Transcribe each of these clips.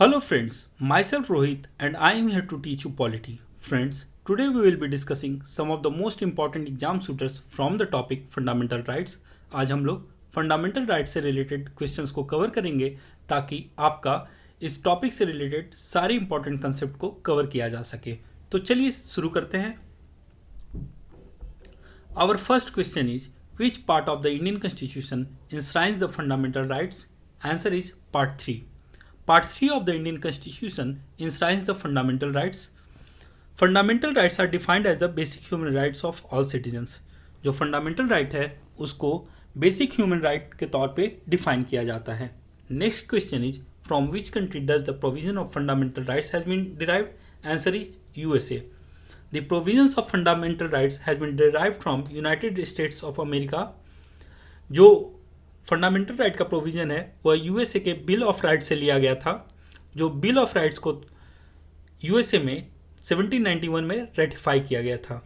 Hello friends, myself Rohit and I am here to teach you polity. Friends, today we will be discussing some of the most important exam shooters from the topic fundamental rights. आज हम लोग fundamental rights से related questions को cover करेंगे ताकि आपका इस topic से रिलेटेड सारे इंपॉर्टेंट कंसेप्ट को कवर किया जा सके। तो चलिए शुरू करते हैं। Our first question is, which part of the Indian Constitution enshrines the fundamental rights? Answer is part 3. Part 3 of the Indian Constitution enshrines the fundamental rights. Fundamental rights are defined as the basic human rights of all citizens. जो fundamental right है उसको basic human right के तौर पे define किया जाता है. Next question is, from which country does the provision of fundamental rights has been derived? Answer is USA. The provisions of fundamental rights has been derived from United States of America. जो fundamental right का provision है वह USA के bill of rights से लिया गया था, जो बिल ऑफ राइट्स को यूएसए में 1791 में रेटिफाई किया गया था।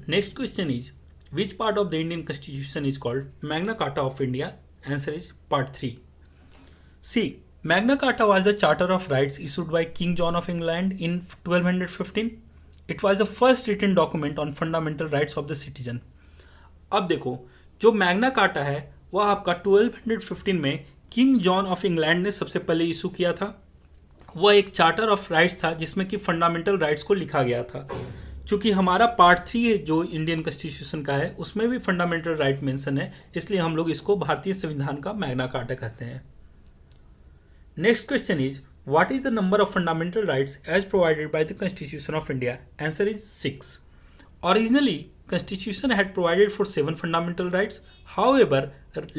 Next question is, which part of the Indian constitution is called Magna Carta of India? Answer is part 3. See, Magna Carta was the charter of rights issued by King John of England in 1215. It was the first written document on fundamental rights of the citizen. अब देखो, जो Magna carta है वह आपका 1215 में king John of England ने सबसे पहले इशू किया था. वह एक चार्टर ऑफ राइट्स था जिसमें कि फंडामेंटल राइट्स को लिखा गया था. चूंकि हमारा पार्ट 3 जो इंडियन कॉन्स्टिट्यूशन का है उसमें भी फंडामेंटल राइट मेंशन है, इसलिए हम लोग इसको भारतीय संविधान का मैग्ना कार्टा कहते हैं. Next question is, what is the number of fundamental rights as provided by the constitution of India? Answer is 6. Originally, Constitution had provided for 7 fundamental rights. However,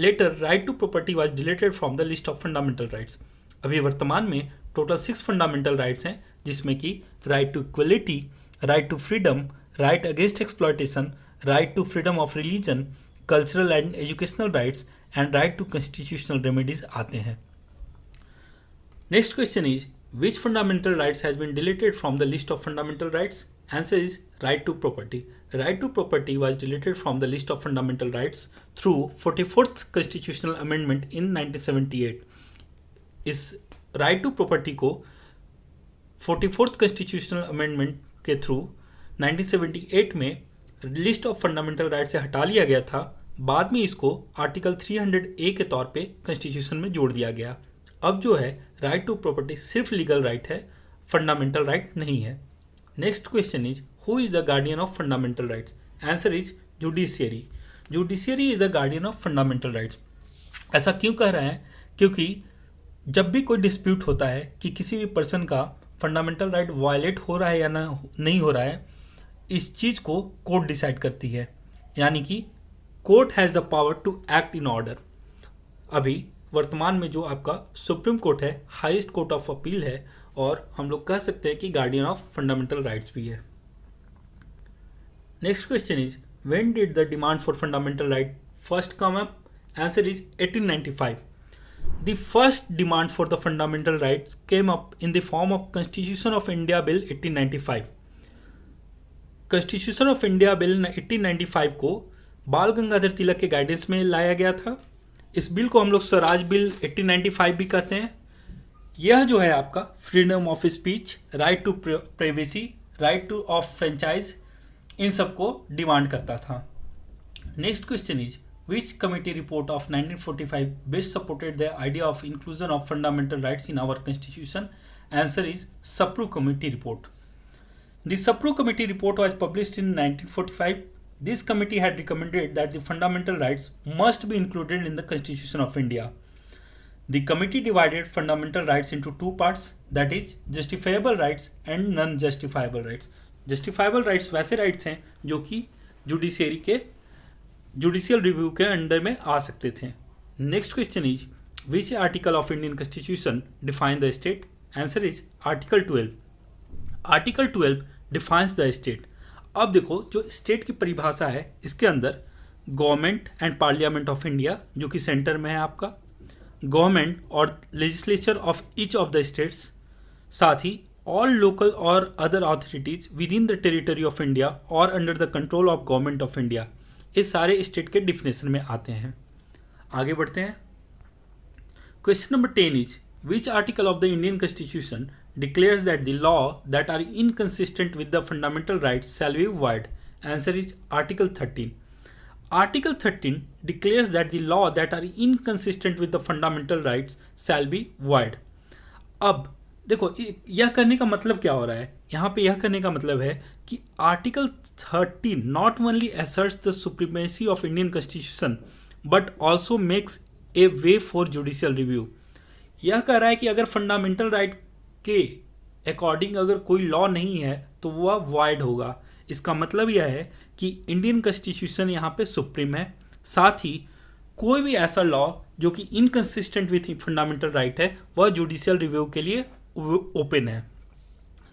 later right to property was deleted from the list of fundamental rights. अभी वर्तमान में total 6 fundamental rights हैं, जिसमें कि right to equality, right to freedom, right against exploitation, right to freedom of religion, cultural and educational rights and right to constitutional remedies आते हैं. Next question is, which fundamental rights has been deleted from the list of fundamental rights? Answer is right to property. Right to property was deleted from the list of fundamental rights through 44th constitutional amendment in 1978. इस right to property को 44th constitutional amendment के through 1978 में list of fundamental right से हटा लिया गया था. बाद में इसको आर्टिकल 300A के तौर पे कॉन्स्टिट्यूशन में जोड़ दिया गया. अब जो है राइट टू प्रॉपर्टी सिर्फ लीगल राइट है, फंडामेंटल राइट नहीं है. Next question is, who is the guardian of fundamental rights? Answer is judiciary. Judiciary is the guardian of fundamental rights. ऐसा क्यों कह रहे हैं? क्योंकि जब भी कोई डिस्प्यूट होता है कि किसी भी पर्सन का फंडामेंटल राइट वायलेट हो रहा है या नहीं हो रहा है, इस चीज़ को कोर्ट डिसाइड करती है. यानी कि court has the power to act in order. अभी वर्तमान में जो आपका सुप्रीम कोर्ट है, हाईएस्ट कोर्ट ऑफ अपील है, और हम लोग कह सकते हैं कि गार्डियन ऑफ फंडामेंटल राइट्स भी है. Next question is, when did the demand for fundamental right first come up? Answer is 1895. The first demand for the fundamental rights came up in the form of constitution of India bill 1895. Constitution of India bill 1895 को बाल गंगाधर तिलक के guidance में लाया गया था. इस bill को हम लोग स्वराज बिल 1895 भी कहते हैं. यह जो है आपका freedom of speech, right to privacy, right to of franchise, इन सब को डिमांड करता था. Next question is, which committee report of 1945 best supported the idea of inclusion of fundamental rights in our constitution? Answer is Sapru committee report. The Sapru committee report was published in 1945. This committee had recommended that the fundamental rights must be included in the Constitution of India. The committee divided fundamental rights into 2 parts, that is justifiable rights and non-justifiable rights. Justifiable rights वैसे rights हैं जो कि judiciary के judicial review के under में आ सकते थे. Next question is, which article of Indian constitution define the state? Answer is article 12. Article 12 defines the state. अब देखो, जो स्टेट की परिभाषा है इसके अंदर government and parliament of India जो कि सेंटर में है आपका, गवर्नमेंट और legislature of each of the states, साथ ही ऑल लोकल और other authorities with in the territory of India और under the control of government of India, इस सारे स्टेट के डिफिनेशन में आते हैं. आगे बढ़ते हैं. Question number 10 is, Which article of the Indian Constitution declares that the law that are inconsistent with the fundamental rights shall be void? Answer is Article 13. Article 13 declares that the law that are inconsistent with the fundamental rights shall be void. अब देखो यह करने का मतलब क्या हो रहा है, यहाँ पे यह करने का मतलब है कि article 13 not only asserts the supremacy of Indian Constitution but also makes a way for judicial review. यह कह रहा है कि अगर फंडामेंटल राइट के अकॉर्डिंग अगर कोई लॉ नहीं है तो वह वॉइड होगा. इसका मतलब यह है कि इंडियन कॉन्स्टिट्यूशन यहाँ पे सुप्रीम है, साथ ही कोई भी ऐसा लॉ जो कि इनकंसिस्टेंट विथ फंडामेंटल राइट है वह जुडिशियल रिव्यू के लिए ओपन है.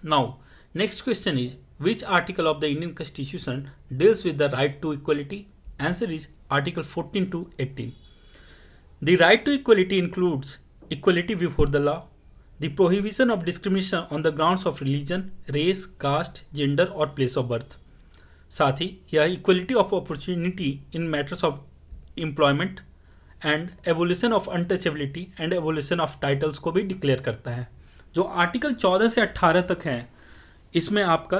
Now next question is which article of the Indian constitution deals with the right to equality? Answer is article 14 to 18. The right to equality includes equality before the law, the prohibition of discrimination on the grounds of religion, race, caste, gender or place of birth. साथ ही यह equality of opportunity in matters of employment and abolition of untouchability and abolition of titles को भी declare करता है. जो article 14 से 18 तक हैं इसमें आपका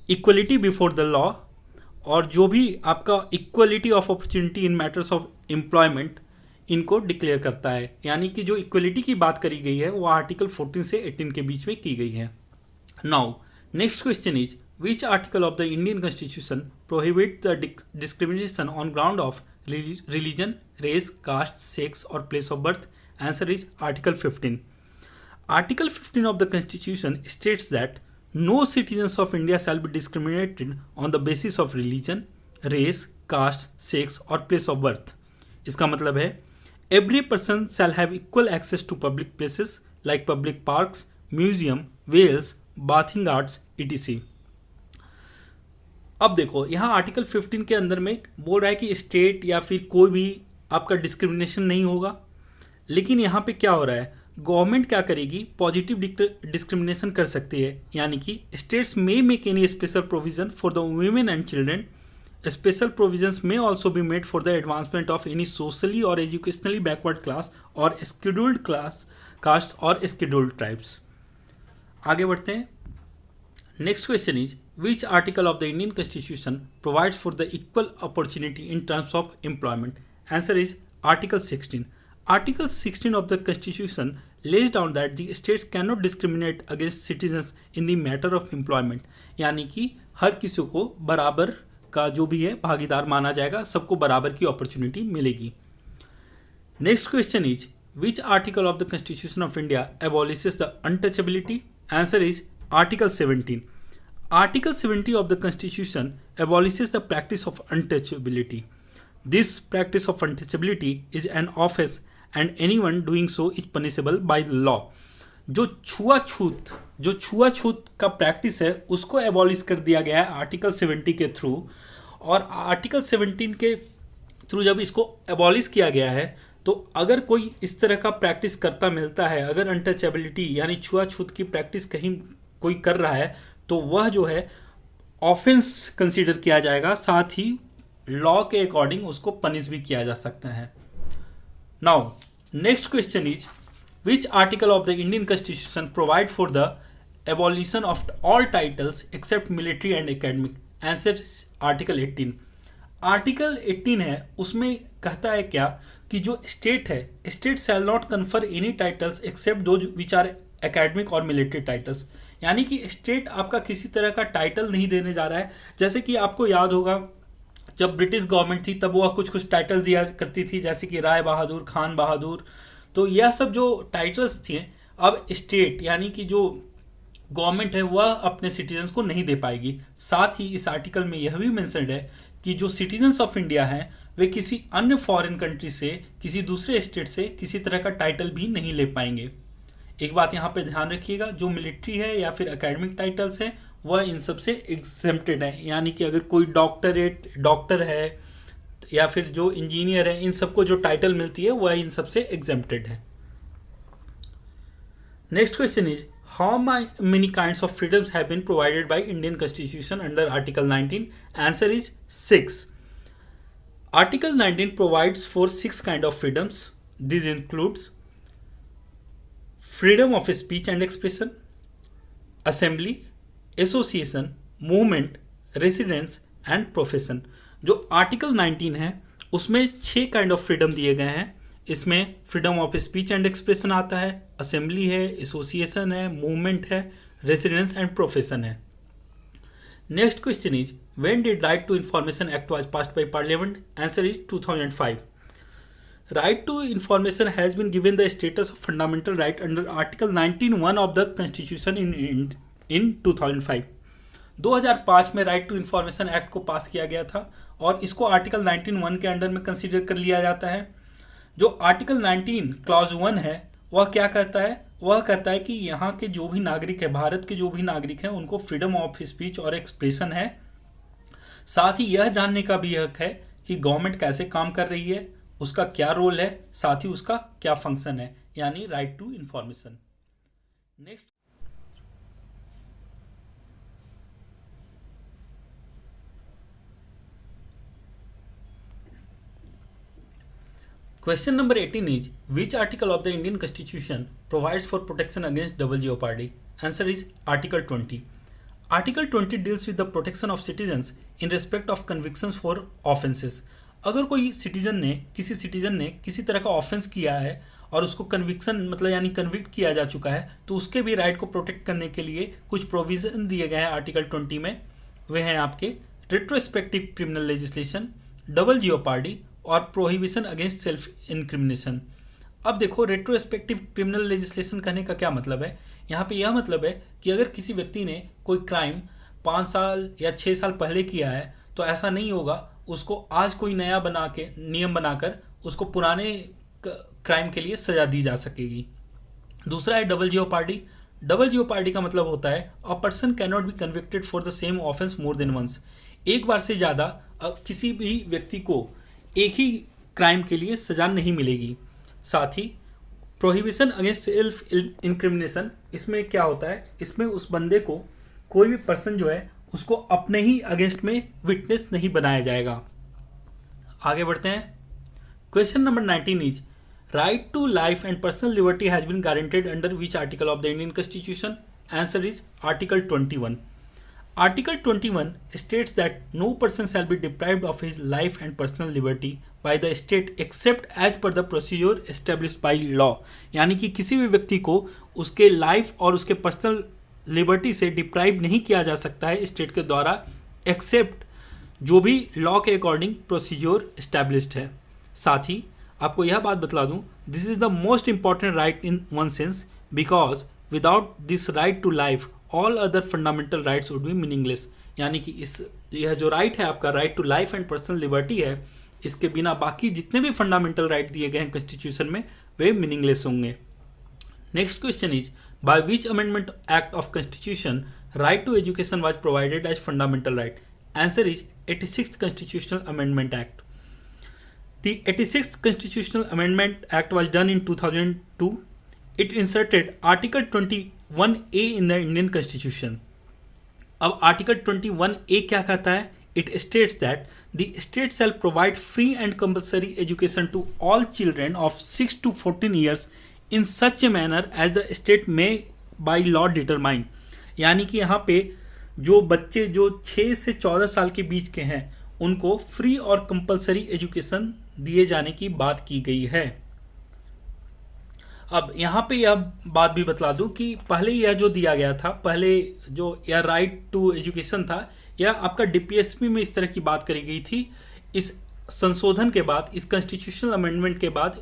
इक्वलिटी बिफोर द लॉ और जो भी आपका equality of opportunity in matters of employment इनको डिक्लेयर करता है. यानी कि जो इक्वलिटी की बात करी गई है वो आर्टिकल 14 से 18 के बीच में की गई है. Now next question is which article of the Indian constitution prohibit the discrimination on ground of religion, race, caste, sex और place of birth? Answer is article 15. Article 15 of the Constitution states that no citizens of India shall be discriminated on the basis of religion, race, caste, sex or place of birth. इसका मतलब है every person shall have equal access to public places like public parks, museum, wells, bathing arts, etc. अब देखो यहाँ article 15 के अंदर में बोल रहा है कि स्टेट या फिर कोई भी आपका डिस्क्रिमिनेशन नहीं होगा, लेकिन यहाँ पे क्या हो रहा है, गवर्नमेंट क्या करेगी, पॉजिटिव डिस्क्रिमिनेशन कर सकती है. यानी कि स्टेट्स में make any special provision for the women and children. Special provisions में also be made for the advancement of any socially और एजुकेशनली बैकवर्ड क्लास और स्केड्यूल्ड क्लास कास्ट और स्केड्यूल्ड ट्राइब्स. आगे बढ़ते हैं. Next question is which article of the Indian constitution provides for the equal opportunity in terms of employment? Answer is article 16. Article 16 of the Constitution lays down that the states cannot discriminate against citizens in the matter of employment. यानी कि हर किसी को बराबर का जो भी है भागीदार माना जाएगा, सबको बराबर की अपॉर्चुनिटी मिलेगी. Next question is which article of the constitution of India abolishes the untouchability? Answer is article 17. Article 70 of the Constitution abolishes the practice of untouchability. This practice of untouchability is an offense and anyone doing so is punishable by law. जो छुआछूत का practice है उसको abolish कर दिया गया है article 70 के थ्रू. और आर्टिकल 17 के थ्रू जब इसको एबॉलिश किया गया है तो अगर कोई इस तरह का प्रैक्टिस करता मिलता है, अगर अनटचेबिलिटी यानी छुआछूत की प्रैक्टिस कहीं कोई कर रहा है तो वह जो है ऑफेंस कंसीडर किया जाएगा, साथ ही लॉ के अकॉर्डिंग उसको पनिश भी किया जा सकता है. Now next question is which article of the Indian constitution provide for the abolition of all titles except military and academic? Answer article 18. Article 18 है, उसमें कहता है क्या कि जो स्टेट है, state shall not confer any titles except those which are academic और military titles. यानी कि स्टेट आपका किसी तरह का टाइटल नहीं देने जा रहा है. जैसे कि आपको याद होगा जब ब्रिटिश गवर्नमेंट थी तब वह कुछ टाइटल दिया करती थी, जैसे कि राय बहादुर, खान बहादुर. तो यह सब जो टाइटल्स थे अब स्टेट यानी कि जो गवर्नमेंट है वह अपने सिटीजन्स को नहीं दे पाएगी. साथ ही इस आर्टिकल में यह भी मेंशन्ड है कि जो सिटीजन्स ऑफ इंडिया हैं वे किसी अन्य फॉरेन कंट्री से, किसी दूसरे स्टेट से किसी तरह का टाइटल भी नहीं ले पाएंगे. एक बात यहाँ पे ध्यान रखिएगा, जो मिलिट्री है या फिर एकेडमिक टाइटल्स हैं वह इन सब से एग्जेम्प्टेड है. यानी कि अगर कोई डॉक्टर है या फिर जो इंजीनियर है, इन सबको जो टाइटल मिलती है वह इन सब से एग्जेम्प्टेड है. Next question is how many kinds of freedoms have been provided by Indian constitution under article 19? Answer is 6. Article 19 provides for 6 kind of freedoms. These includes freedom of speech and expression, assembly, association, movement, residence and profession. जो article 19 है उसमें 6 kind of freedom दिए गए हैं। इसमें freedom of speech and expression आता है, assembly है, एसोसिएशन है, मूवमेंट है, रेसिडेंस एंड प्रोफेशन है। Next question is when did right to information act was passed by parliament? Answer is 2005. Right to information has been given the status of fundamental right under Article 19(1) of the Constitution in 2005. 2005 में right to information act को पास किया गया था और इसको article 19(1) के under में consider कर लिया जाता है। जो आर्टिकल 19 क्लॉज 1 है वह क्या कहता है? वह कहता है कि यहाँ के जो भी नागरिक है, भारत के जो भी नागरिक हैं, उनको फ्रीडम ऑफ स्पीच और एक्सप्रेशन है। साथ ही यह जानने का भी हक है कि गवर्नमेंट कैसे काम कर रही है, उसका क्या रोल है, साथ ही उसका क्या फंक्शन है, यानी right to information. Next question number 18 is which article of the Indian constitution provides for protection against double jeopardy? Answer is article 20. Article 20 deals with the protection of citizens in respect of convictions for offences. अगर कोई किसी citizen ने किसी तरह का offence किया है और उसको कन्विक्शन मतलब यानी कन्विक्ट किया जा चुका है, तो उसके भी राइट को प्रोटेक्ट करने के लिए कुछ प्रोविजन दिए गए हैं आर्टिकल 20 में। वे हैं आपके retrospective criminal legislation, double jeopardy और प्रोहिबिशन अगेंस्ट सेल्फ इनक्रिमिनेशन। अब देखो, रेट्रोस्पेक्टिव क्रिमिनल लेजिस्लेशन कहने का क्या मतलब है? यहाँ पे यह मतलब है कि अगर किसी व्यक्ति ने कोई क्राइम 5 साल या 6 साल पहले किया है तो ऐसा नहीं होगा उसको आज कोई नया नियम बनाकर उसको पुराने क्राइम के लिए सजा दी जा सकेगी। दूसरा है डबल जियोपार्डी। डबल जियोपार्डी का मतलब होता है a person can not be convicted for the same offence more than once. एक बार से ज़्यादा किसी भी व्यक्ति को एक ही क्राइम के लिए सजा नहीं मिलेगी। साथ ही प्रोहिबिशन अगेंस्ट सेल्फ इनक्रिमिनेशन, इसमें क्या होता है? इसमें उस बंदे को कोई भी पर्सन जो है उसको अपने ही अगेंस्ट में विटनेस नहीं बनाया जाएगा। आगे बढ़ते हैं। Question number 19 is right to life and personal liberty has been guaranteed under which article of the Indian constitution? Answer is article 21. Article 21 states that no person shall be deprived of his life and personal liberty by the state except as per the procedure established by law। यानी कि किसी भी व्यक्ति को उसके life और उसके personal liberty से डिप्राइव नहीं किया जा सकता है स्टेट के द्वारा, एक्सेप्ट जो भी लॉ के अकॉर्डिंग प्रोसीजर एस्टैब्लिश्ड है। साथ ही आपको यह बात बतला दूं, this is the most important right in one sense because without this right to life all other fundamental rights would be meaningless. यानी कि यह जो राइट है आपका, right to life and personal liberty है, इसके बिना बाकी जितने भी फंडामेंटल राइट दिए गए हैं कॉन्स्टिट्यूशन में वे मीनिंगलेस होंगे। Next question is by which amendment act of constitution right to education was provided as fundamental right? Answer is 86th constitutional amendment act. The 86th Constitutional Amendment Act was done in 2002. It inserted Article 21A in the Indian Constitution. अब Article 21A क्या कहता है? It states that the state shall provide free and compulsory education to all children of 6 to 14 years in such a manner as the state may by law determine। यानी कि यहाँ पे जो बच्चे जो 6 से 14 साल के बीच के हैं उनको फ्री और कंपलसरी एजुकेशन दिए जाने की बात की गई है। अब यहाँ पे यह बात भी बतला दूं कि पहले यह जो दिया गया था, पहले जो यह राइट टू एजुकेशन था, यह आपका डीपीएसपी में इस तरह की बात करी गई थी। इस संशोधन के बाद, इस कॉन्स्टिट्यूशनल अमेंडमेंट के बाद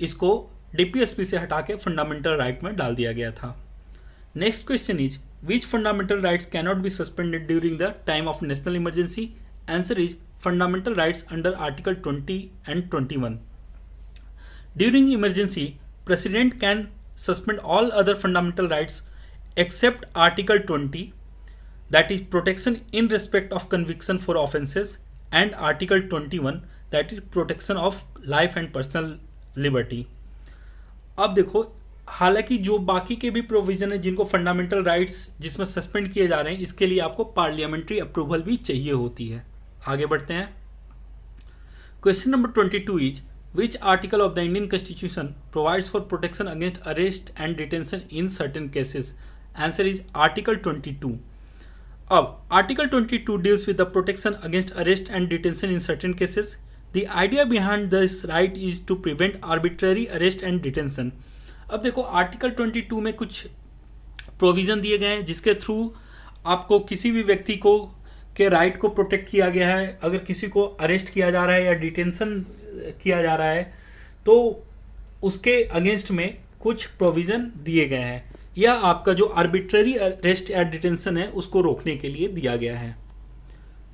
इसको डीपीएसपी से हटा के फंडामेंटल राइट में डाल दिया गया था। Next question is which fundamental rights can not be suspended during the time of national emergency? Answer is fundamental rights under Article 20 and 21. During emergency, President can suspend all other fundamental rights except Article 20, that is protection in respect of conviction for offences, and Article 21, that is protection of life and personal liberty. अब देखो, हालांकि जो बाकी के भी provision है जिनको fundamental rights जिसमें सस्पेंड किए जा रहे हैं, इसके लिए आपको पार्लियामेंट्री अप्रूवल भी चाहिए होती है। आगे बढ़ते हैं। Question number 22 is Which article of the Indian Constitution provides for protection against arrest and detention in certain cases? Answer is Article 22. अब Article 22 deals with the protection against arrest and detention in certain cases. The idea behind this right is to prevent arbitrary arrest and detention. अब देखो Article 22 में कुछ provision दिए गए हैं जिसके through आपको किसी भी व्यक्ति को के राइट को प्रोटेक्ट किया गया है. अगर किसी को अरेस्ट किया जा रहा है या डिटेंशन किया जा रहा है तो उसके अगेंस्ट में कुछ प्रोविजन दिए गए हैं, या आपका जो आर्बिट्ररी अरेस्ट या डिटेंशन है उसको रोकने के लिए दिया गया है.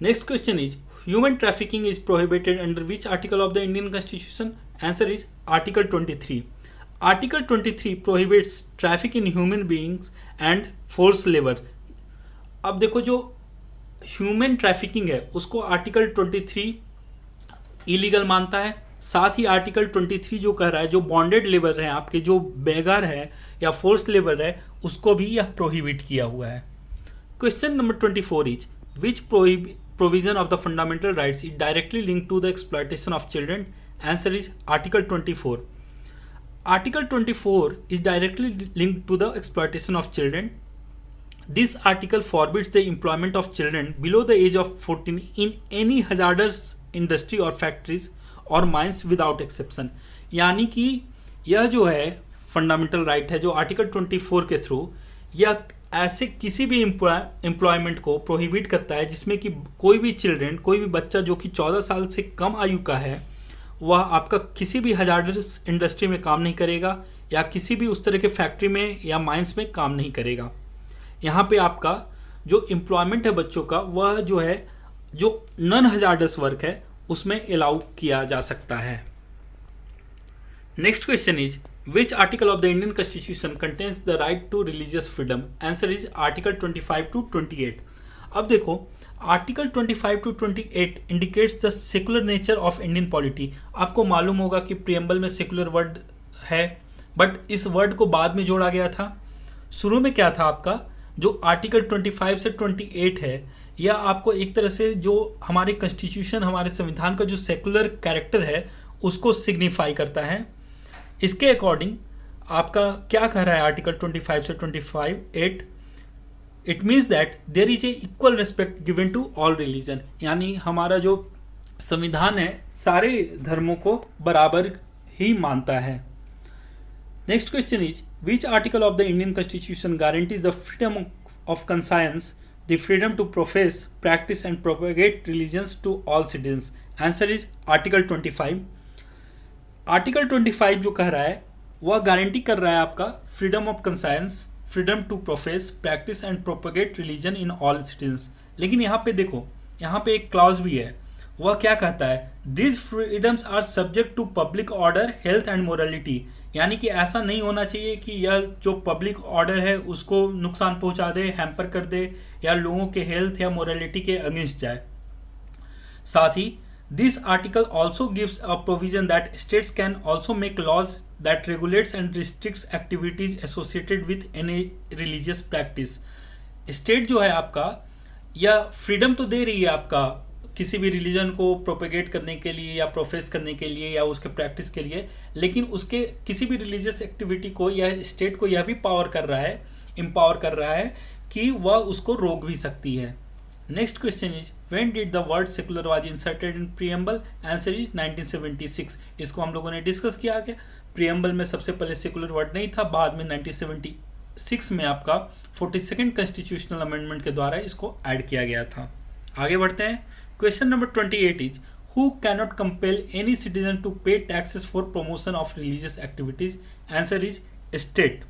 Next question is human trafficking is prohibited under which article of the Indian constitution? Answer is article 23. Article 23 prohibits traffic in human beings and force labour. अब देखो जो ह्यूमन ट्रैफिकिंग है उसको आर्टिकल 23 इलीगल मानता है. साथ ही आर्टिकल 23 जो कह रहा है जो बॉन्डेड लेबर है, आपके जो बेगर है या फोर्स लेबर है, उसको भी यह प्रोहिबिट किया हुआ है. Question number 24 is which provision of the fundamental rights is directly link to the exploitation of children? Answer is article 24. Article 24 is directly linked to the exploitation of children. This article forbids the employment of children below the age of 14 in any hazardous industry or factories or mines without exception. यानी कि यह जो है fundamental right है जो article 24 के through यह ऐसे किसी भी एम्प्लॉयमेंट को प्रोहिबिट करता है जिसमें कि कोई भी चिल्ड्रन, कोई भी बच्चा जो कि 14 साल से कम आयु का है वह आपका किसी भी हजार्डस इंडस्ट्री में काम नहीं करेगा या किसी भी उस तरह के फैक्ट्री में या माइंस में काम नहीं करेगा. यहाँ पे आपका जो एम्प्लॉयमेंट है बच्चों का वह जो है जो नॉन हजार्डस वर्क है उसमें अलाउ किया जा सकता है. Next question is which article of the Indian constitution contains the right to religious freedom? Answer is article 25 to 28. अब देखो article 25 to 28 indicates the secular nature of Indian polity. आपको मालूम होगा कि प्रियम्बल में सेकुलर वर्ड है but इस वर्ड को बाद में जोड़ा गया था. शुरू में क्या था आपका जो आर्टिकल 25 से 28 है यह आपको एक तरह से जो हमारे कॉन्स्टिट्यूशन हमारे संविधान का जो सेकुलर कैरेक्टर है उसको सिग्निफाई करता है. इसके अकॉर्डिंग आपका क्या कह रहा है आर्टिकल 25 से 28? It means that there is a equal respect given to all religion. यानी हमारा जो संविधान है सारे धर्मों को बराबर ही मानता है. Next question is which article of the Indian constitution guarantees the freedom of conscience, the freedom to profess, practice and propagate religions to all citizens? Answer is article 25. Article 25 जो कह रहा है वह गारंटी कर रहा है आपका freedom of conscience, freedom to profess, practice and propagate religion in all citizens. लेकिन यहाँ पे देखो यहाँ पे एक क्लॉज भी है. वह क्या कहता है? This freedoms are subject to public order, health and morality. यानी कि ऐसा नहीं होना चाहिए कि यह जो पब्लिक ऑर्डर है उसको नुकसान पहुंचा दे, हैम्पर कर दे या लोगों के हेल्थ या मोरालिटी के अगेंस्ट जाए. साथ ही this article also gives a provision that states can also make laws that regulates and restricts activities associated with any religious practice. State जो है आपका या फ्रीडम तो दे रही है आपका किसी भी रिलीजन को प्रोपेगेट करने के लिए या प्रोफेस करने के लिए या उसके प्रैक्टिस के लिए, लेकिन उसके किसी भी रिलीजियस एक्टिविटी को या स्टेट को यह भी पावर कर रहा है, एम्पावर कर रहा है कि वह उसको रोक भी सकती है. Next question is when did the word secular was inserted in preamble? Answer is 1976. इसको हम लोगों ने डिस्कस किया कि प्रियम्बल में सबसे पहले सेकुलर वर्ड नहीं था, बाद में 1976 में आपका 42nd कॉन्स्टिट्यूशनल अमेंडमेंट के द्वारा इसको ऐड किया गया था. आगे बढ़ते हैं. Question number 28 is who cannot compel any citizen to pay taxes for promotion of religious activities? Answer is state.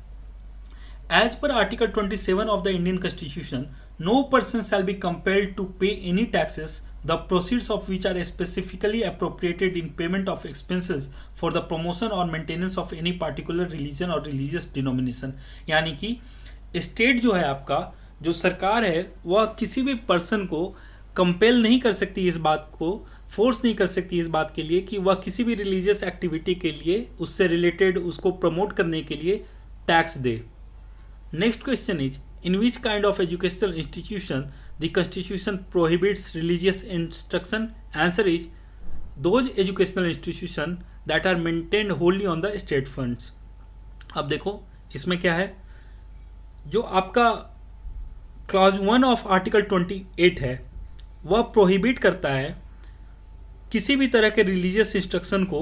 As per Article 27 of the Indian Constitution, no person shall be compelled to pay any taxes, the proceeds of which are specifically appropriated in payment of expenses for the promotion or maintenance of any particular religion or religious denomination. यानी कि state जो है आपका जो सरकार है वह किसी भी पर्सन को कंपेल नहीं कर सकती, इस बात को फोर्स नहीं कर सकती इस बात के लिए कि वह किसी भी रिलीजियस एक्टिविटी के लिए उससे रिलेटेड उसको प्रमोट करने के लिए tax they. Next question is in which kind of educational institution the constitution prohibits religious instruction? Answer is those educational institution that are maintained wholly on the state funds. अब देखो इसमें क्या है, जो आपका क्लॉज 1 ऑफ आर्टिकल 28 है वह prohibit करता है किसी भी तरह के रिलीजियस इंस्ट्रक्शन को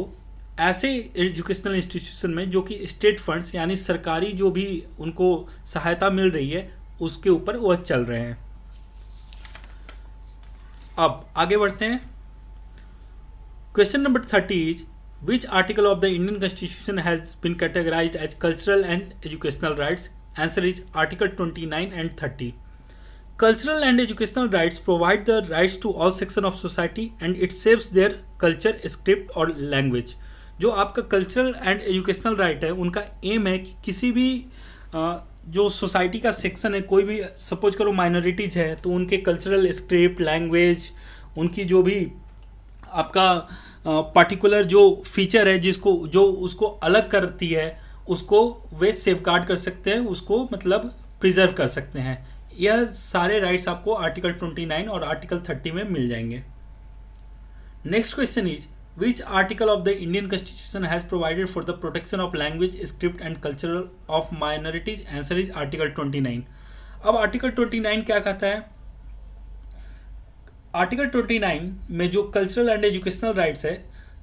ऐसे एजुकेशनल इंस्टीट्यूशन में जो कि स्टेट फंड्स यानी सरकारी जो भी उनको सहायता मिल रही है उसके ऊपर वह चल रहे हैं। अब आगे बढ़ते हैं। Question number 30 is which article of the Indian constitution has been categorised as cultural and educational rights. Answer is article 29 and 30। Cultural and educational rights provide the rights to all sections of society and it shapes their culture, script और language। जो आपका cultural and educational right है उनका M है कि किसी भी जो सोसाइटी का सेक्शन है, कोई भी सपोज करो माइनॉरिटीज है तो उनके कल्चरल स्क्रिप्ट, लैंग्वेज, उनकी जो भी आपका पार्टिकुलर जो फीचर है जिसको जो उसको अलग करती है उसको वे सेफगार्ड कर सकते हैं, उसको मतलब प्रिजर्व कर सकते हैं। यह सारे राइट्स आपको आर्टिकल 29 और आर्टिकल 30 में मिल जाएंगे। Next question is which article of the Indian constitution has provided for the protection of language, script and cultural of minorities. Answer is article 29। अब आर्टिकल 29 क्या कहता है? आर्टिकल 29 में जो कल्चरल एंड एजुकेशनल राइट्स है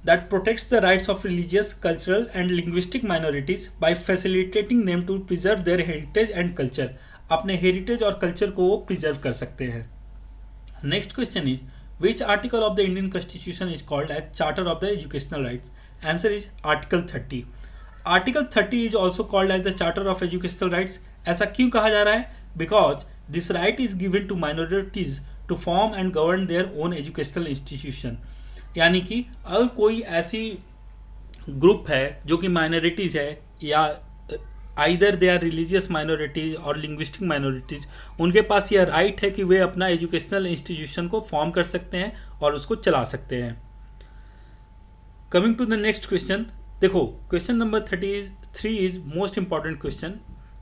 that protects the rights of religious, cultural and linguistic minorities by facilitating them to preserve their heritage and culture. अपने heritage और culture को वो प्रिजर्व कर सकते हैं। Next question is which article of the Indian constitution is called as charter of the educational rights. Answer is article 30। Article 30 is also called as the charter of educational rights. ऐसा क्यों कहा जा रहा है? Because this right is given to minorities to form and govern their own educational institution. यानी कि अगर कोई ऐसी ग्रुप है जो कि माइनॉरिटीज है या either they are religious minorities और लिंग्विस्टिक माइनॉरिटीज, उनके पास यह राइट है कि वे अपना एजुकेशनल इंस्टीट्यूशन को फॉर्म कर सकते हैं और उसको चला सकते हैं। Coming to the next question, देखो question number 33 is most important question.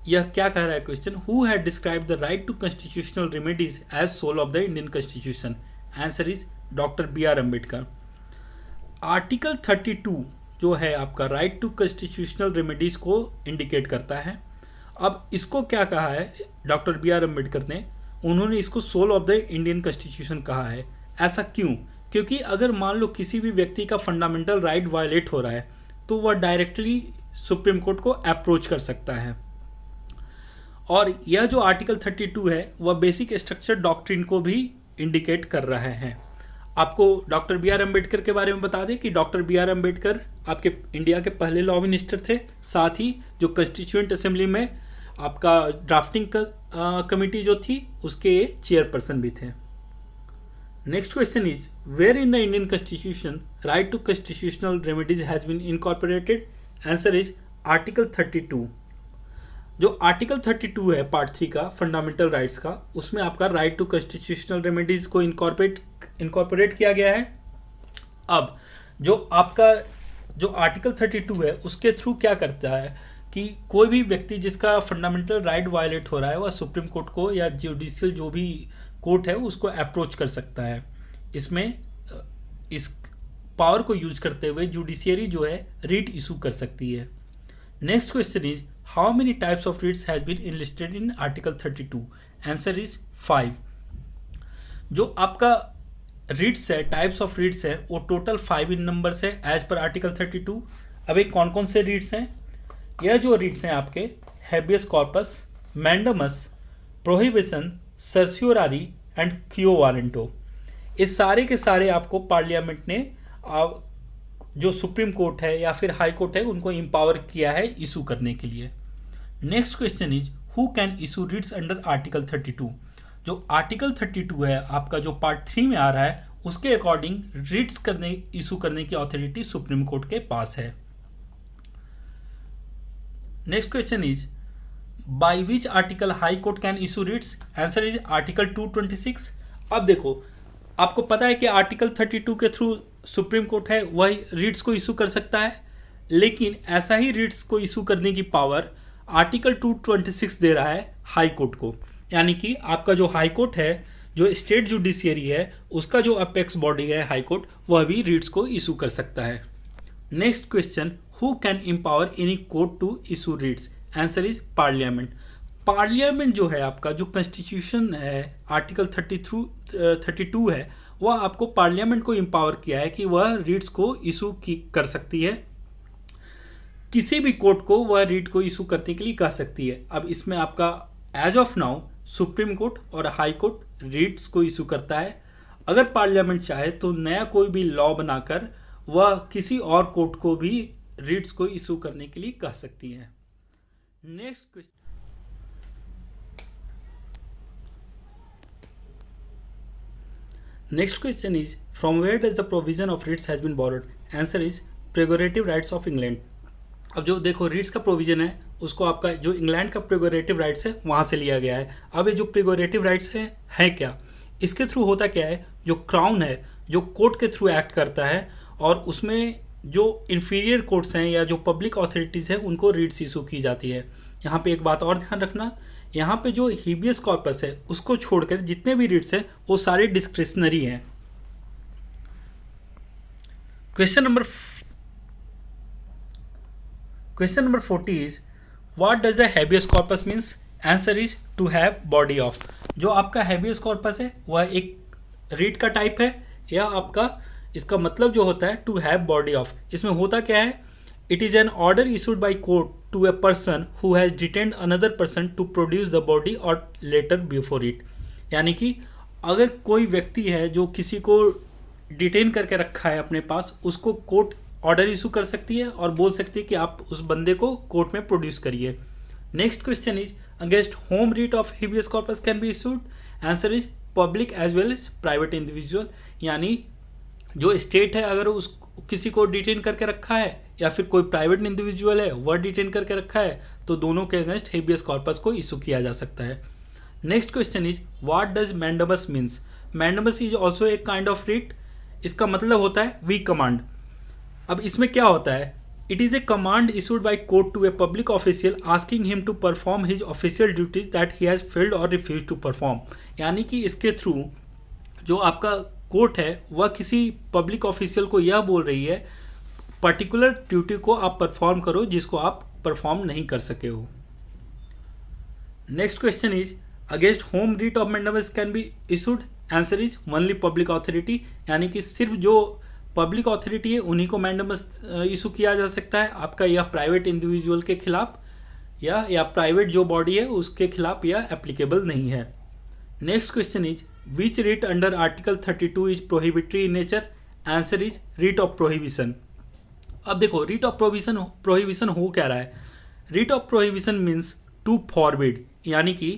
यह क्या कह रहा है question? Who had describe the right to constitutional remedies as soul of the Indian constitution. Answer is doctor B.R. Ambedkar. Article 32 जो है आपका right to constitutional remedies को इंडिकेट करता है। अब इसको क्या कहा है डॉक्टर B.R. अम्बेडकर ने? उन्होंने इसको soul of the Indian constitution कहा है। ऐसा क्यों? क्योंकि अगर मान लो किसी भी व्यक्ति का फंडामेंटल राइट वायलेट हो रहा है तो वह डायरेक्टली सुप्रीम कोर्ट को अप्रोच कर सकता है। और यह जो आर्टिकल 32 है वह बेसिक स्ट्रक्चर डॉक्ट्रिन को भी इंडिकेट कर रहा है। आपको डॉक्टर B.R. अम्बेडकर के बारे में बता दें कि डॉक्टर B.R. अम्बेडकर आपके इंडिया के पहले लॉ मिनिस्टर थे, साथ ही जो कंस्टिट्यूएंट असेंबली में आपका ड्राफ्टिंग कमेटी जो थी उसके चेयरपर्सन भी थे। Next question is where in the Indian constitution right to constitutional remedies has been incorporated. Answer is article 32। जो आर्टिकल 32 है पार्ट 3 का फंडामेंटल राइट्स का, उसमें आपका राइट टू कॉन्स्टिट्यूशनल रेमेडीज को इनकॉर्पोरेट किया गया है। अब जो आपका जो आर्टिकल 32 है उसके थ्रू क्या करता है कि कोई भी व्यक्ति जिसका फंडामेंटल राइट वायलेट हो रहा है वह सुप्रीम कोर्ट को या जुडिशियल जो भी कोर्ट है उसको अप्रोच कर सकता है। इसमें इस पावर को यूज करते हुए जुडिशियरी जो है रीट इशू कर सकती है। Next question is how many types of writs has been enlisted in article 32। Answer is 5। जो आपका रीट्स है, टाइप्स ऑफ रीट्स है, वो टोटल 5 इन नंबर से एज पर आर्टिकल 32। अब एक कौन कौन से रीट्स हैं? यह जो रीट्स हैं आपके habeas corpus, mandamus, prohibition, certiorari and quo warranto, इस सारे के सारे आपको पार्लियामेंट ने जो सुप्रीम कोर्ट है या फिर हाई कोर्ट है उनको एम्पावर किया है इशू करने के लिए। Next question is who can issue रीट्स under article 32। जो आर्टिकल 32 है आपका जो पार्ट 3 में आ रहा है उसके अकॉर्डिंग रीट्स इशू करने की अथॉरिटी सुप्रीम कोर्ट के पास है। Next question is by which article high court can issue रीट्स। Answer is article 226। अब देखो आपको पता है कि आर्टिकल 32 के थ्रू सुप्रीम कोर्ट है वही रीट्स को इशू कर सकता है, लेकिन ऐसा ही रीट्स को इशू करने की पावर आर्टिकल 226 दे रहा है हाई कोर्ट को। यानी कि आपका जो हाई कोर्ट है, जो स्टेट जुडिशियरी है, उसका जो अपेक्स बॉडी है हाई कोर्ट, वह भी रीट्स को इशू कर सकता है। Next question, who can empower any court to issue writs? Answer is parliament. Parliament जो है आपका, जो कॉन्स्टिट्यूशन है आर्टिकल 32 है, वह आपको पार्लियामेंट को एम्पावर किया है कि वह रिट्स को इशू कर सकती है, किसी भी कोर्ट को वह रिट को इशू करने के लिए कह सकती है। अब इसमें आपका as of now supreme court और हाई कोर्ट रिट्स को इशू करता है। अगर पार्लियामेंट चाहे तो नया कोई भी लॉ बनाकर वह किसी और कोर्ट को भी रिट्स को इशू करने के लिए कह सकती है। Next question, next question is from where does the provision of writs has been borrowed? Answer is prerogative rights of England. अब जो देखो रिट्स का प्रोविजन है उसको आपका जो इंग्लैंड का प्रेरोगेटिव राइट्स है वहां से लिया गया है। अब ये जो प्रेरोगेटिव राइट्स है क्या, इसके थ्रू होता क्या है, जो क्राउन है जो कोर्ट के थ्रू एक्ट करता है और उसमें जो इंफीरियर कोर्ट्स हैं या जो पब्लिक अथॉरिटीज़ हैं उनको रिट्स इशू की जाती है। यहाँ पे एक बात और ध्यान रखना, यहाँ पे जो हीबियस कॉर्पस है उसको छोड़कर जितने भी रिट्स हैं वो सारे डिस्क्रिशनरी हैं। Question number 40 is what does the habeas corpus means? Answer is to have body of. जो आपका हैबियस कॉर्पस है वह एक रिट का टाइप है, या आपका इसका मतलब जो होता है टू हैव बॉडी ऑफ। इसमें होता क्या है, it is an order issued by court to a person who has detained another person to produce the body और लेटर बिफोर इट। यानी कि अगर कोई व्यक्ति है जो किसी को डिटेन करके रखा है अपने पास, उसको कोर्ट ऑर्डर इशू कर सकती है और बोल सकती है कि आप उस बंदे को कोर्ट में प्रोड्यूस करिए। Next question is against whom writ of habeas corpus can be issued? Answer is public as well as private individual. यानी जो स्टेट है अगर उस किसी को डिटेन करके रखा है या फिर कोई प्राइवेट इंडिविजुअल है वह डिटेन करके रखा है, तो दोनों के अगेंस्ट हेबियस कॉर्पस को इशू किया जा सकता है। Next question is what does mandamus means? Mandamus is also एक काइंड ऑफ रिट। इसका मतलब होता है वी कमांड। अब इसमें क्या होता है, it is a command issued by court to a public official asking him to perform his official duties that he has failed और रिफ्यूज टू परफॉर्म। यानी कि इसके थ्रू जो आपका कोर्ट है वह किसी पब्लिक ऑफिशियल को यह बोल रही है पर्टिकुलर ड्यूटी को आप परफॉर्म करो जिसको आप परफॉर्म नहीं कर सके हो। Next question is against whom writ of mandamus can be issued? Answer is only public authority. यानी कि सिर्फ जो पब्लिक अथॉरिटी है उन्हीं को मैंडेमस इशू किया जा सकता है। आपका यह प्राइवेट इंडिविजुअल के खिलाफ या प्राइवेट जो बॉडी है उसके खिलाफ यह एप्लीकेबल नहीं है। Next question is which writ under article 32 is prohibitory in nature? Answer is writ of prohibition. अब देखो रिट ऑफ प्रोहिबिशन हो क्या रहा है, writ of prohibition means to forbid. यानी कि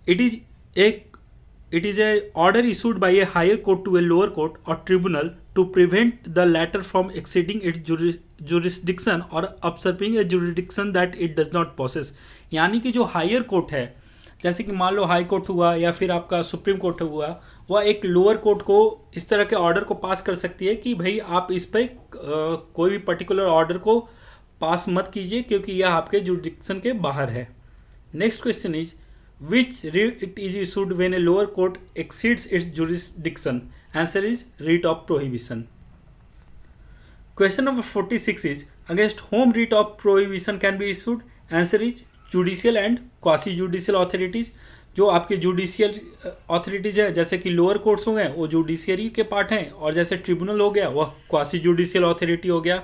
it is a order issued by a higher court to a lower court और tribunal to prevent the latter from exceeding its jurisdiction or usurping a jurisdiction that it does not possess। यानी कि जो higher court है, जैसे कि मान लो high court हुआ या फिर आपका सुप्रीम कोर्ट हुआ, वह एक लोअर कोर्ट को इस तरह के ऑर्डर को पास कर सकती है कि भाई आप इस पे कोई भी पर्टिकुलर ऑर्डर को पास मत कीजिए क्योंकि यह आपके जुरिडिक्शन के बाहर है। Next question is which writ is issued when A lower court exceeds its jurisdiction? Answer is writ of prohibition. Question number 46 is against whom writ of prohibition can be issued? Answer is judicial and quasi judicial authorities। जो आपके judicial authorities है जैसे कि lower courts हो गए वो judiciary के part हैं, और जैसे ट्रिब्यूनल हो गया वह क्वासी जुडिशियल अथॉरिटी हो गया।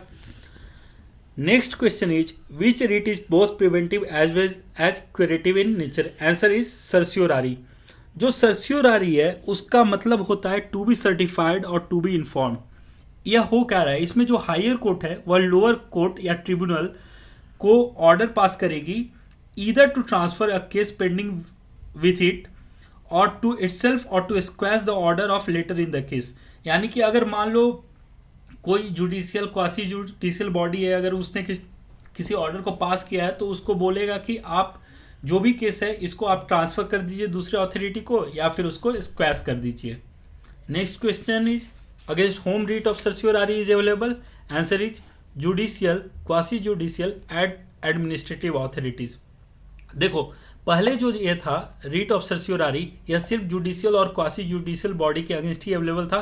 Next question is which writ is both preventive as well as curative in nature? Answer is certiorari. जो सर्स्योरारी है उसका मतलब होता है टू बी सर्टिफाइड और टू बी इन्फॉर्म। यह हो क्या रहा है, इसमें जो हायर कोर्ट है वह लोअर कोर्ट या ट्रिब्यूनल को ऑर्डर पास करेगी either to transfer a case pending with it और टू इटसेल्फ और to squash the order of latter in the case. यानी कि अगर मान लो कोई जुडिशियल क्वासी जुडिशियल बॉडी है, अगर उसने किसी ऑर्डर को पास किया है तो उसको बोलेगा कि आप जो भी केस है इसको आप ट्रांसफर कर दीजिए दूसरे अथॉरिटी को या फिर उसको स्क्वैश कर दीजिए। Next question is against whom writ of certiorari is available? Answer is judicial, quasi judicial and administrative authorities. देखो पहले जो ये था रिट ऑफ सर्स्योरारी यह सिर्फ जुडिशियल और क्वासी जुडिशियल बॉडी के अगेंस्ट ही अवेलेबल था।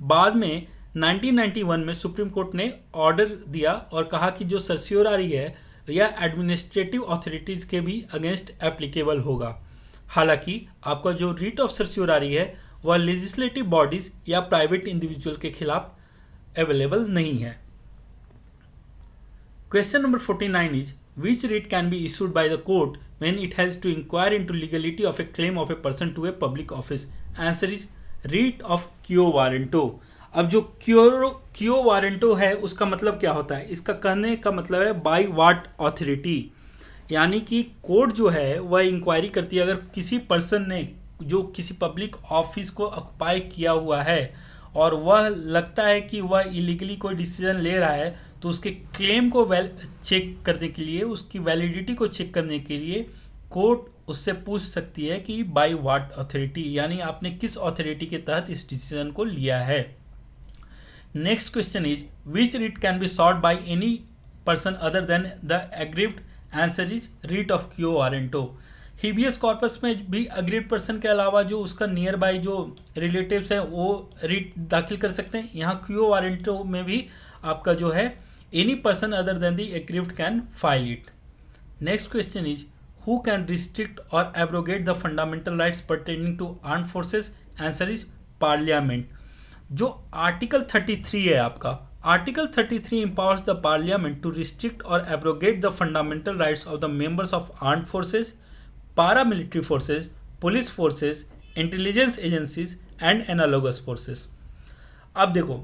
बाद में 1991 में सुप्रीम कोर्ट ने ऑर्डर दिया और कहा कि जो सर्सियोरारी है यह एडमिनिस्ट्रेटिव अथॉरिटीज के भी अगेंस्ट एप्लीकेबल होगा। हालांकि आपका जो रीट ऑफ सर्सियोरारी है वह लेजिस्लेटिव बॉडीज या प्राइवेट इंडिविजुअल के खिलाफ अवेलेबल नहीं है। Question number 49 is which writ can be issued by the court when it has to inquire into legality of a claim of a person to a public office? Answer is writ of quo warranto। अब जो क्यो warranto है उसका मतलब क्या होता है? इसका कहने का मतलब है बाय व्हाट ऑथोरिटी, यानी कि कोर्ट जो है वह इंक्वायरी करती है अगर किसी पर्सन ने जो किसी पब्लिक ऑफिस को ऑक्युपाई किया हुआ है और वह लगता है कि वह इलीगली कोई डिसीजन ले रहा है, तो उसके क्लेम को चेक करने के लिए, उसकी वैलिडिटी को चेक करने के लिए कोर्ट उससे पूछ सकती है कि बाय व्हाट अथॉरिटी, यानी आपने किस अथॉरिटी के तहत इस डिसीजन को लिया है। Next question is which writ can be sought by any person other than the aggrieved? Answer is writ of क्यो वारंटो। हिबियस कॉर्पस में भी अग्रीव्ड पर्सन के अलावा जो उसका नियर बाय जो रिलेटिव्स हैं वो रिट दाखिल कर सकते हैं। यहाँ क्यो वारंटो में भी आपका जो है any person other than the aggrieved can file it. Next question is who can restrict और abrogate the fundamental rights pertaining to armed forces? Answer is parliament. जो आर्टिकल 33 है आपका, article 33 empowers the parliament to restrict or abrogate the fundamental rights of the members of armed forces, paramilitary forces, police forces, intelligence agencies and analogous forces। अब देखो,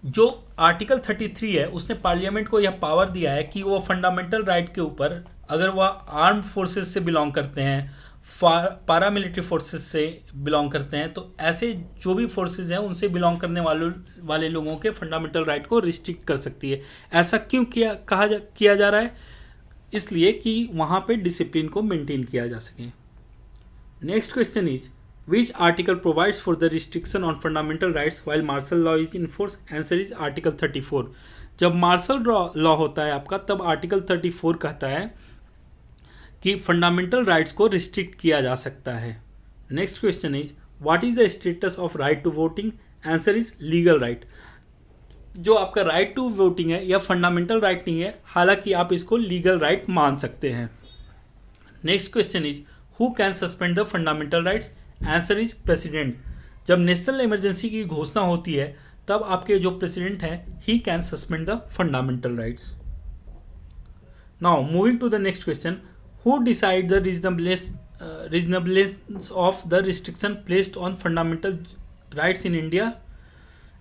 जो article 33 है उसने parliament को यह पावर दिया है कि वो फंडामेंटल राइट के ऊपर अगर वह आर्म्ड फोर्सेस से बिलोंग करते हैं, पारामिलिट्री फोर्सेस से बिलोंग करते हैं, तो ऐसे जो भी फोर्सेस हैं उनसे बिलोंग करने वाले लोगों के फंडामेंटल राइट को रिस्ट्रिक्ट कर सकती है। ऐसा क्यों किया जा रहा है? इसलिए कि वहाँ पे डिसिप्लिन को मेंटेन किया जा सके। Next question is which article provides for the restriction on fundamental rights while martial law is in force? Answer is article 34। जब मार्शल लॉ होता है आपका तब आर्टिकल 34 कहता है कि फंडामेंटल राइट्स को रिस्ट्रिक्ट किया जा सकता है। Next question is what is the status of right to voting? Answer is legal right. जो आपका राइट टू वोटिंग है यह फंडामेंटल राइट नहीं है, हालांकि आप इसको लीगल राइट मान सकते हैं। Next question is who can suspend the fundamental rights? Answer is president. जब नेशनल इमरजेंसी की घोषणा होती है तब आपके जो प्रेसिडेंट हैं he can suspend the fundamental rights. Now moving to the next question, who decide the reasonableness of the restriction placed on fundamental rights in India?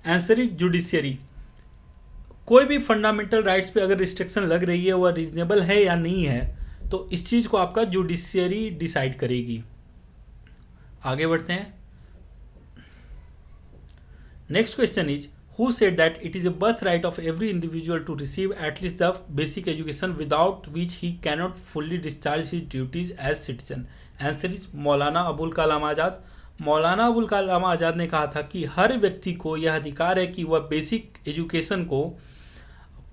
Answer is judiciary। कोई भी फंडामेंटल राइट्स पे अगर restriction लग रही है वह reasonable है या नहीं है, तो इस चीज़ को आपका जुडिशियरी डिसाइड करेगी। आगे बढ़ते हैं। Next question is who said that it is a birthright of every individual to receive at least the basic education without which he cannot fully discharge his duties as citizen? Answer is Maulana Abul Kalam Azad. Maulana Abul Kalam Azad ने कहा था कि हर व्यक्ति को यह अधिकार है कि वह बेसिक एजुकेशन को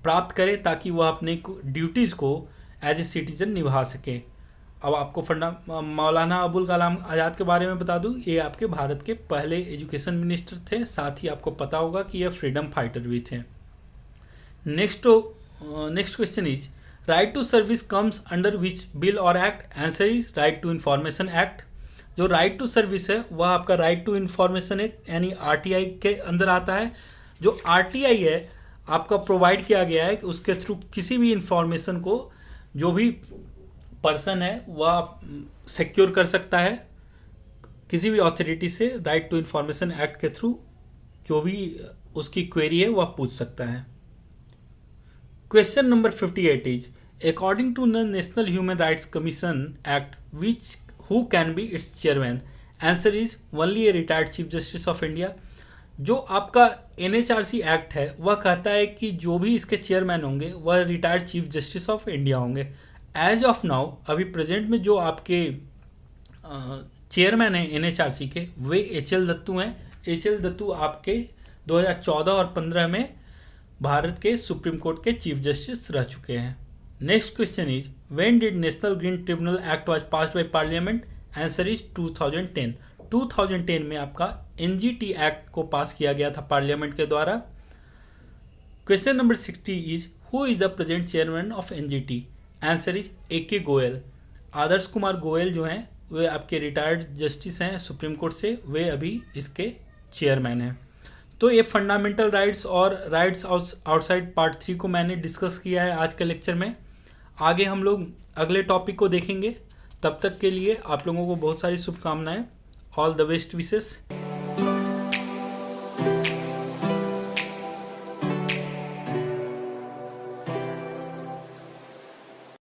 प्राप्त करे ताकि वह अपने ड्यूटीज़ को एज ए सिटीजन निभा सके। अब आपको मौलाना अबुल कलाम आज़ाद के बारे में बता दूं, ये आपके भारत के पहले एजुकेशन मिनिस्टर थे, साथ ही आपको पता होगा कि ये फ्रीडम फाइटर भी थे। Next question is right to service comes under which bill और act? Answer is right to information act. जो राइट टू सर्विस है वह आपका राइट टू इन्फॉर्मेशन एक्ट यानी RTI के अंदर आता है। जो RTI है आपका प्रोवाइड किया गया है कि उसके थ्रू किसी भी इंफॉर्मेशन को जो भी पर्सन है वह सिक्योर कर सकता है किसी भी अथॉरिटी से। राइट टू इन्फॉर्मेशन एक्ट के थ्रू जो भी उसकी क्वेरी है वह पूछ सकता है। Question number 58 is according to the national human rights commission act which who can be its chairman? Answer is only a retired chief justice of India. जो आपका NHRC एक्ट है वह कहता है कि जो भी इसके चेयरमैन होंगे वह retired chief justice of India होंगे। एज ऑफ नाउ अभी प्रेजेंट में जो आपके चेयरमैन हैं NHRC के वे HL दत्तू हैं। HL दत्तू आपके 2014 और 15 में भारत के सुप्रीम कोर्ट के चीफ जस्टिस रह चुके हैं। Next question is when did national green tribunal act was passed by parliament? Answer is 2010। 2010 में आपका एनजीटी एक्ट को पास किया गया था पार्लियामेंट के द्वारा। Question number 60 is who is the present chairman of NGT? Answer is AK Goyal. Adarsh Kumar Goyal जो हैं वे आपके रिटायर्ड जस्टिस हैं सुप्रीम कोर्ट से, वे अभी इसके चेयरमैन हैं। तो ये फंडामेंटल राइट्स और राइट्स आउटसाइड पार्ट 3 को मैंने डिस्कस किया है आज के लेक्चर में। आगे हम लोग अगले टॉपिक को देखेंगे। तब तक के लिए आप लोगों को बहुत सारी शुभकामनाएं। All the best wishes.